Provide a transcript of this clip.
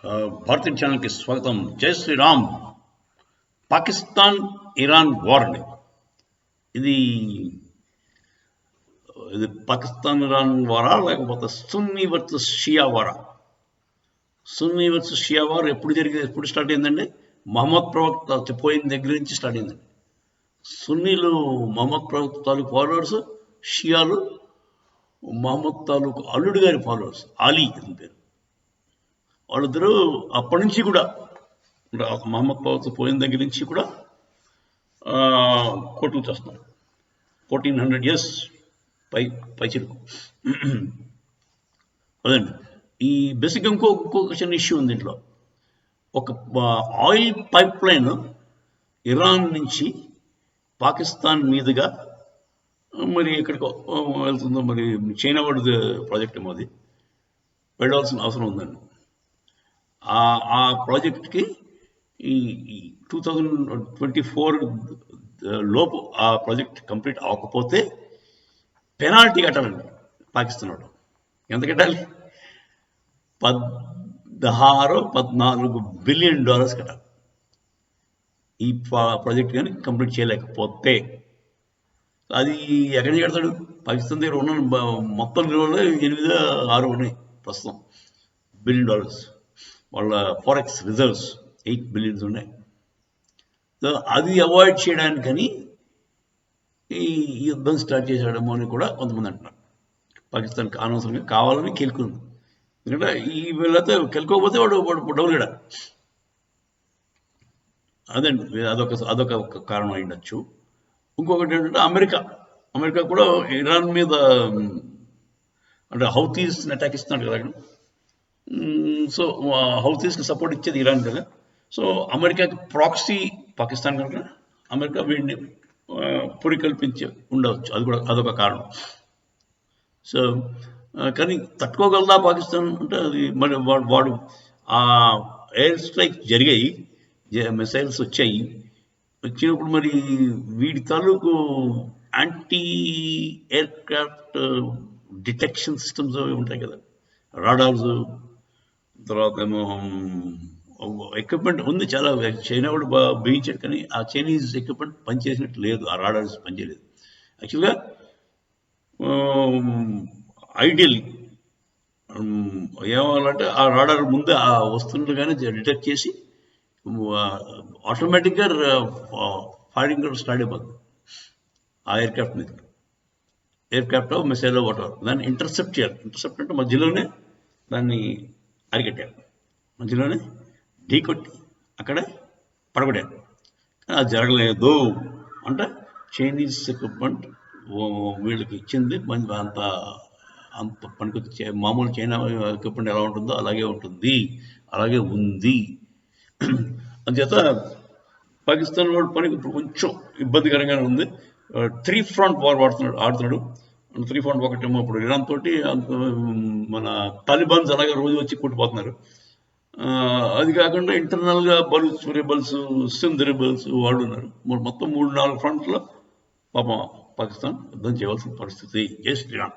భారతీయ ఛానల్కి స్వాగతం. జై శ్రీరామ్. పాకిస్తాన్ ఇరాన్ వార్ అండి. ఇది ఇది పాకిస్తాన్ ఇరాన్ వారా లేకపోతే సున్నీ వర్సెస్ షియా వారా? సున్నీ వర్సెస్ షియా వార్ ఎప్పుడు స్టార్ట్ అయిందండి? మహమ్మద్ ప్రవక్త పోయిన దగ్గర నుంచి స్టార్ట్ అయిందండి. సున్నీలు మహమ్మద్ ప్రవక్త తాలూకు ఫాలోవర్స్, షియాలు మహమ్మద్ తాలూకు అల్లుడు గారి ఫాలోవర్స్, అలీ అని పేరు. వాళ్ళిద్దరూ అప్పటి నుంచి కూడా మహమ్మద్ ప్రవక్త పోయిన దగ్గర నుంచి కూడా కోట్లు చేస్తున్నారు. 1400 years పైచిరుకు. అదండి. ఈ బేసిక్గా ఇంకో చిన్న ఇష్యూ ఉంది దీంట్లో. ఒక ఆయిల్ పైప్ లైన్ ఇరాన్ నుంచి పాకిస్తాన్ మీదుగా మరి ఎక్కడికో వెళ్తుందో, మరి చైనా వాడి ప్రాజెక్ట్ ఏమో అది, వెళ్ళవలసిన అవసరం ఉందండి. ఆ ప్రాజెక్ట్కి ఈ 2024 లోపు ఆ ప్రాజెక్ట్ కంప్లీట్ అవ్వకపోతే పెనాల్టీ కట్టాలండి పాకిస్తాన్ వాడు. ఎంత కట్టాలి? $14 బిలియన్ కట్టాలి ఈ ప్రాజెక్ట్ కానీ కంప్లీట్ చేయలేకపోతే. అది ఎక్కడి నుంచి కడతాడు? పాకిస్తాన్ దగ్గర ఉన్న మొత్తం నిల్వలో 8-6 ఉన్నాయి ప్రస్తుతం $1 బిలియన్. వాళ్ళ ఫారెక్స్ రిజర్వ్స్ 8 బిలియన్స్ ఉన్నాయి. సో అది అవాయిడ్ చేయడానికని ఈ యుద్ధం స్టార్ట్ చేశాడేమో అని కూడా కొంతమంది అంటున్నారు. పాకిస్తాన్కి అనవసరంగా కావాలని కెలుకుంది. ఎందుకంటే ఈ వీళ్ళతో కెలుకోకపోతే వాడు డబ్బులు ఇడా. అదండి, అదొక కారణం అయి ఉండొచ్చు. ఇంకొకటి ఏంటంటే అమెరికా కూడా ఇరాన్ మీద అంటే హౌతీస్ని అటాక్ ఇస్తున్నాడు కదా అక్కడ. సో హౌతీస్కి సపోర్ట్ ఇచ్చేది ఇరాన్ కదా. సో అమెరికాకి ప్రాక్సీ పాకిస్తాన్ కనుక అమెరికా వీడిని పురికల్పించి ఉండవచ్చు. అది కూడా అదొక కారణం. సో కానీ తట్టుకోగలదా పాకిస్తాన్ అంటే అది మరి వాడు ఆ ఎయిర్ స్ట్రైక్ జరిగాయి, మిసైల్స్ వచ్చినప్పుడు మరి వీడి తాలూకు anti air craft detection systems అవి ఉంటాయి కదా, రాడార్స్, తర్వాత ఏమో ఎక్విప్మెంట్ ఉంది చాలా. చైనా కూడా బిగించాడు, కానీ ఆ చైనీస్ ఎక్విప్మెంట్ పనిచేసినట్టు లేదు, ఆ రాడార్స్ పనిచేయలేదు. యాక్చువల్గా ఐడియల్లీ ఏమవ్వాలంటే ఆ రాడార్ ముందే ఆ వస్తువులుగానే డిటెక్ట్ చేసి ఆటోమేటిక్గా ఫైరింగ్ కూడా స్టార్ట్ అయిపోతుంది ఆ ఎయిర్క్రాఫ్ట్ మీద. ఎయిర్క్రాఫ్ట్ మిసైల్ వాటర్ దాన్ని ఇంటర్సెప్ట్ చేయాలి. ఇంటర్సెప్ట్ అంటే మధ్యలోనే దాన్ని అరికట్టారు, మధ్యలోనే ఢీకొట్టి అక్కడే పడగొట్టారు. కానీ అది జరగలేదు. అంటే చైనీస్ ఎక్విప్మెంట్ వీళ్ళకి ఇచ్చింది అంత పనికి మామూలు చైనా ఎక్విప్మెంట్ ఎలా ఉంటుందో అలాగే ఉంది. అందుచేత పాకిస్తాన్ వాడు పనికి ఇప్పుడు కొంచెం ఇబ్బందికరంగానే ఉంది. 3 front వార్ ఆడుతున్నాడు. 3 front ఒకటేమో ఇప్పుడు ఇరాన్ తోటి, మన తాలిబాన్స్ అలాగే రోజు వచ్చి కొట్టిపోతున్నారు. అది కాకుండా ఇంటర్నల్గా బలూచ్ రెబల్స్, సింధ్ రెబల్స్ వాళ్ళు ఉన్నారు. మొత్తం 3-4 fronts లో పాపం పాకిస్తాన్ యుద్ధం చేయవలసిన పరిస్థితి. జై శ్రీరామ్.